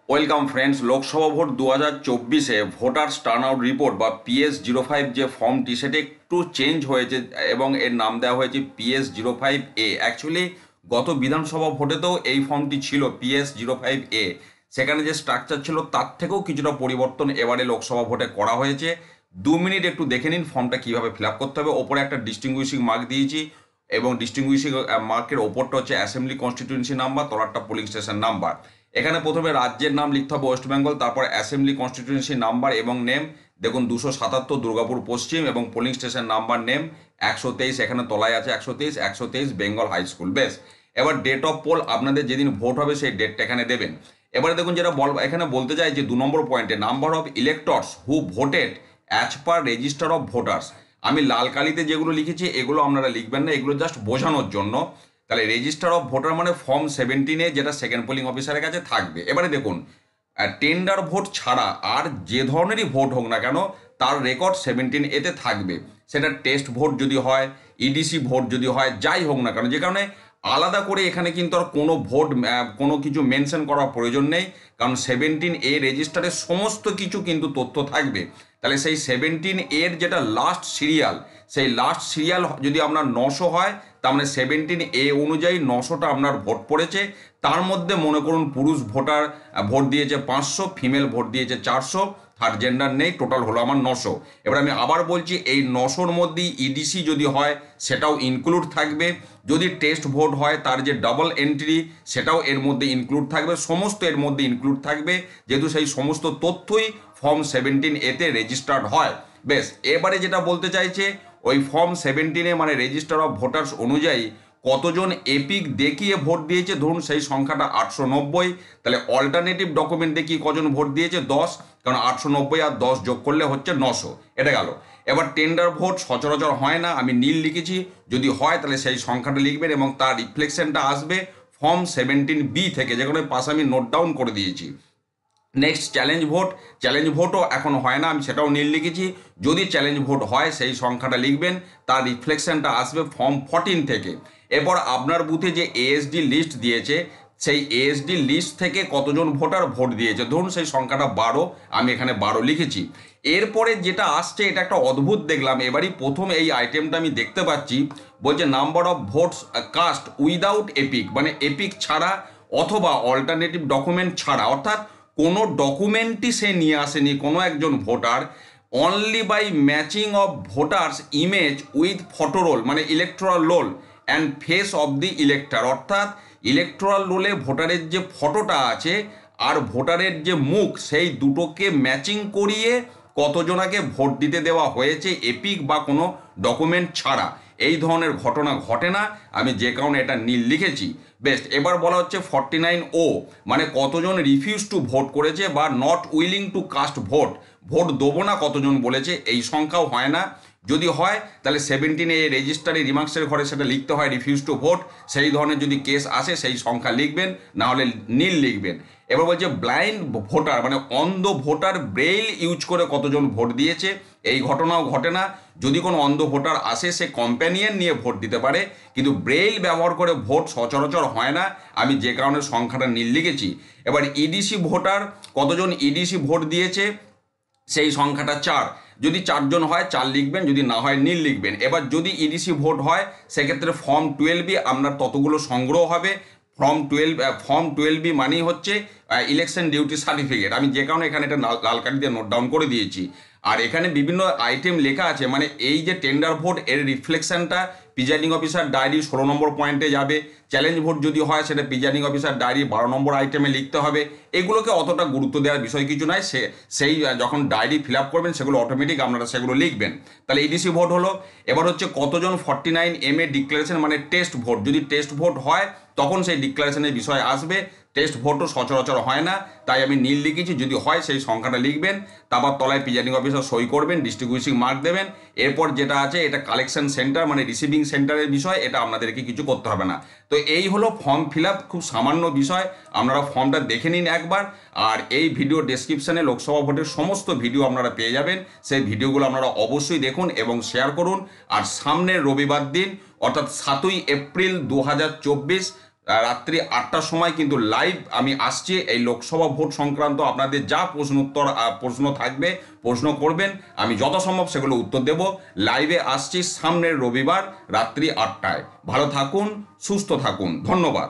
Welcome friends. Lok Sabha vote 2024-এ voters turnout report বা PS05 যে ফর্মটি সেটা একটু চেঞ্জ হয়েছে এবং এর নাম দেওয়া হয়েছে PS05A। অ্যাকচুয়ালি গত বিধানসভা ভোটেতেও এই ফর্মটি ছিল PS05A। সেখানে যে স্ট্রাকচার ছিল তার থেকেও কিছুটা পরিবর্তন এবারে লোকসভা ভোটে করা হয়েছে। 2 মিনিট একটু দেখে নিন ফর্মটা কীভাবে ফিল আপ করতে হবে। ওপরে একটা ডিস্টিংগুইশিং মার্ক দিয়েছি এবং ডিস্টিংগুইশিং মার্কের ওপরটা হচ্ছে অ্যাসেম্বলি কনস্টিটিউয়েন্সি নাম্বার, তলারটা পোলিং স্টেশন নাম্বার। এখানে প্রথমে রাজ্যের নাম লিখতে হবে ওয়েস্ট বেঙ্গল, তারপর অ্যাসেম্বলি কনস্টিটিউয়েন্সি নাম্বার এবং নেম। দেখুন 277 দুর্গাপুর পশ্চিম এবং পোলিং স্টেশন নাম্বার নেম 123, এখানে তলায় আছে 123 বেঙ্গল হাই স্কুল। বেশ, এবার ডেট অফ পোল আপনাদের যেদিন ভোট হবে সেই ডেটটা এখানে দেবেন। এবারে দেখুন যেটা এখানে বলতে চাই যে 2 নম্বর পয়েন্টে number of electors who voted as per register of voters. আমি লাল কালিতে যেগুলো লিখেছি এগুলো আপনারা লিখবেন না, এগুলো জাস্ট বোঝানোর জন্য। তাহলে রেজিস্টার অফ ভোটার মানে ফর্ম 17-এ যেটা সেকেন্ড পোলিং অফিসারের কাছে থাকবে। এবারে দেখুন টেন্ডার ভোট ছাড়া আর যে ধরনেরই ভোট হোক না কেন তার রেকর্ড 17A-তে থাকবে। সেটা টেস্ট ভোট যদি হয়, ইডিসি ভোট যদি হয়, যাই হোক না কেন, যে কারণে আলাদা করে এখানে কিন্তু আর কোনো ভোট কোনো কিছু মেনশন করার প্রয়োজন নেই, কারণ 17A রেজিস্টারে সমস্ত কিছু কিন্তু তথ্য থাকবে। তাহলে সেই 17A যেটা লাস্ট সিরিয়াল, সেই লাস্ট সিরিয়াল যদি আপনার 900 হয় তার মানে 17A অনুযায়ী 900টা আপনার ভোট পড়েছে। তার মধ্যে মনে করুন পুরুষ ভোটার ভোট দিয়েছে 500, ফিমেল ভোট দিয়েছে 400, থার্ড জেন্ডার নেই, টোটাল হলো আমার 900। এবার আমি আবার বলছি এই 900-র মধ্যেই ইডিসি যদি হয় সেটাও ইনক্লুড থাকবে। যদি টেস্ট ভোট হয় তার যে ডাবল এন্ট্রি সেটাও এর মধ্যে ইনক্লুড থাকবে, সমস্ত এর মধ্যে ইনক্লুড থাকবে, যেহেতু সেই সমস্ত তথ্যই ফর্ম 17A-তে রেজিস্টার্ড হয়। বেশ, এবারে যেটা বলতে চাইছে ওই ফর্ম 17-এ মানে রেজিস্টার অফ ভোটার্স অনুযায়ী কতজন এপিক দেখিয়ে ভোট দিয়েছে, ধরুন সেই সংখ্যাটা 890। তাহলে অল্টারনেটিভ ডকুমেন্ট দেখিয়ে কজন ভোট দিয়েছে 10, কারণ 890 আর 10 যোগ করলে হচ্ছে 900, এটা গেল। এবার টেন্ডার ভোট সচরাচর হয় না, আমি নীল লিখেছি, যদি হয় তাহলে সেই সংখ্যাটা লিখবেন এবং তার রিফ্লেকশনটা আসবে ফর্ম 17B থেকে, যেখানে পাশে আমি নোট ডাউন করে দিয়েছি। নেক্সট চ্যালেঞ্জ ভোট, চ্যালেঞ্জ ভোটও এখন হয় না, আমি সেটাও নীল লিখেছি। যদি চ্যালেঞ্জ ভোট হয় সেই সংখ্যাটা লিখবেন, তার রিফ্লেকশনটা আসবে ফর্ম 14 থেকে। এরপর আপনার বুথে যে এএসডি লিস্ট দিয়েছে সেই এএসডি লিস্ট থেকে কতজন ভোটার ভোট দিয়েছে, ধরুন সেই সংখ্যাটা 12, আমি এখানে 12 লিখেছি। এরপরে যেটা আসছে এটা একটা অদ্ভুত দেখলাম, এবারই প্রথম এই আইটেমটা আমি দেখতে পাচ্ছি, বলছে number of votes cast without EPIC, মানে এপিক ছাড়া অথবা অল্টারনেটিভ ডকুমেন্ট ছাড়া, অর্থাৎ কোনো ডকুমেন্টই সে নিয়ে আসেনি কোনো একজন voter, only by matching of voters image with photo roll, মানে electoral roll and face of the elector, অর্থাৎ ইলেকট্রাল রোলে ভোটারের যে ফটোটা আছে আর ভোটারের যে মুখ, সেই দুটোকে ম্যাচিং করিয়ে কতজনাকে ভোট দিতে দেওয়া হয়েছে এপিক বা কোনো ডকুমেন্ট ছাড়া। এই ধরনের ঘটনা ঘটে না, আমি যে কারণে এটা নীল লিখেছি। বেস্ট, এবার বলা হচ্ছে 49O, মানে কতজন রিফিউজ টু ভোট করেছে বা not willing to cast vote, vote দেবো না কতজন বলেছে, এই সংখ্যাও হয় না। যদি হয় তাহলে 17A রেজিস্টারে রিমার্কসের ঘরে সেটা লিখতে হয় রিফিউজ টু ভোট, সেই ধরনের যদি কেস আসে সেই সংখ্যা লিখবেন, না হলে নীল লিখবেন। এবার বলছে ব্লাইন্ড ভোটার, মানে অন্ধ ভোটার ব্রেইল ইউজ করে কতজন ভোট দিয়েছে, এই ঘটনাও ঘটে না। যদি কোনো অন্ধ ভোটার আসে সে কম্প্যানিয়ন নিয়ে ভোট দিতে পারে, কিন্তু ব্রেইল ব্যবহার করে ভোট সচরাচর হয় না, আমি যে কারণে সংখ্যাটা নীল লিখেছি। এবার ইডিসি ভোটার, কতজন ইডিসি ভোট দিয়েছে সেই সংখ্যাটা 4, যদি 4 জন হয় 4 লিখবেন, যদি না হয় নীল লিখবেন। এবার যদি ইডিসি ভোট হয় সেক্ষেত্রে ফর্ম 12B আপনার ততগুলো সংগ্রহ হবে। ফর্ম 12B মানেই হচ্ছে ইলেকশন ডিউটি সার্টিফিকেট, আমি যে কারণে এখানে এটা লাল কালি দিয়ে নোট ডাউন করে দিয়েছি। আর এখানে বিভিন্ন আইটেম লেখা আছে, মানে এই যে টেন্ডার ভোট এর রিফ্লেকশনটা প্রিজাইডিং অফিসার ডায়েরি 16 নম্বর পয়েন্টে যাবে। চ্যালেঞ্জ ভোট যদি হয় সেটা প্রিজাইডিং অফিসার ডায়েরি 12 নম্বর আইটেমে লিখতে হবে। এগুলোকে অতটা গুরুত্ব দেওয়ার বিষয় কিছু নয়, সেই যখন ডায়েরি ফিল আপ করবেন সেগুলো অটোমেটিক আপনারা সেগুলো লিখবেন। তাহলে ইডিসি ভোট হলো। এবার হচ্ছে কতজন 49MA ডিক্লারেশন, মানে টেস্ট ভোট, যদি টেস্ট ভোট হয় তখন সেই ডিক্লারেশনের বিষয় আসবে। টেস্ট ভোটও সচরাচর হয় না, তাই আমি নীল লিখেছি, যদি হয় সেই সংখ্যাটা লিখবেন, তারপর তলায় প্রিজাইডিং অফিসার সই করবেন, ডিস্ট্রিবিউশন মার্ক দেবেন। এরপর যেটা আছে এটা কালেকশন সেন্টার মানে রিসিভিং সেন্টারের বিষয়, এটা আপনাদেরকে কিছু করতে হবে না। তো এই হলো ফর্ম ফিল আপ, খুব সামান্য বিষয়, আপনারা ফর্মটা দেখে নিন একবার। আর এই ভিডিও ডেসক্রিপশানে লোকসভা ভোটের সমস্ত ভিডিও আপনারা পেয়ে যাবেন, সেই ভিডিওগুলো আপনারা অবশ্যই দেখুন এবং শেয়ার করুন। আর সামনের রবিবার দিন অর্থাৎ 7ই এপ্রিল 2024 রাত্রি 8টার সময় কিন্তু লাইভ আমি আসছি এই লোকসভা ভোট সংক্রান্ত। আপনাদের যা প্রশ্ন থাকবে প্রশ্ন করবেন, আমি যথাসম্ভব সেগুলো উত্তর দেব। লাইভে আসছি সামনের রবিবার রাত্রি 8টায়। ভালো থাকুন, সুস্থ থাকুন, ধন্যবাদ।